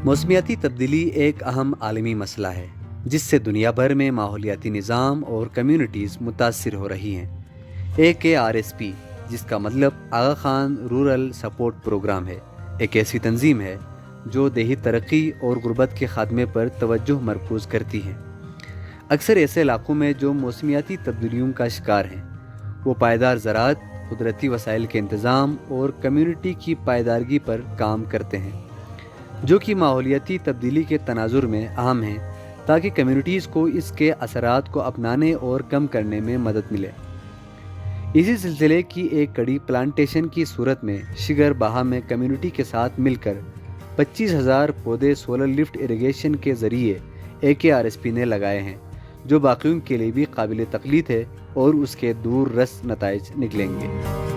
मौसमियाती तब्दीली एक अहम आलमी मसला है जिससे दुनिया भर में माहौलियाती निज़ाम और कम्युनिटीज़ मुतासिर हो रही हैं। AKRSP, जिसका मतलब आगा खान रूरल सपोर्ट प्रोग्राम है, एक ऐसी तंजीम है जो देही तरक्की और गुर्बत के खात्मे पर तवज्जो मरकूज़ करती है। अक्सर ऐसे इलाकों में जो मौसमियाती तब्दीलियों का शिकार हैं, वो पायदार ज़राअत, कुदरती वसाइल के इंतज़ाम और कम्युनिटी की पायदारगी पर काम करते हैं, जो कि माहौलियाती तब्दीली के तनाजुर में अहम हैं, ताकि कम्युनिटीज़ को इसके असरात को अपनाने और कम करने में मदद मिले। इसी सिलसिले की एक कड़ी प्लांटेशन की सूरत में शिगर बहा में कम्युनिटी के साथ मिलकर 25,000 पौधे सोलर लिफ्ट इरिगेशन के ज़रिए AKRSP ने लगाए हैं, जो बाकियों के लिए भी काबिल तकलीद है और उसके दूर रस नताइज निकलेंगे।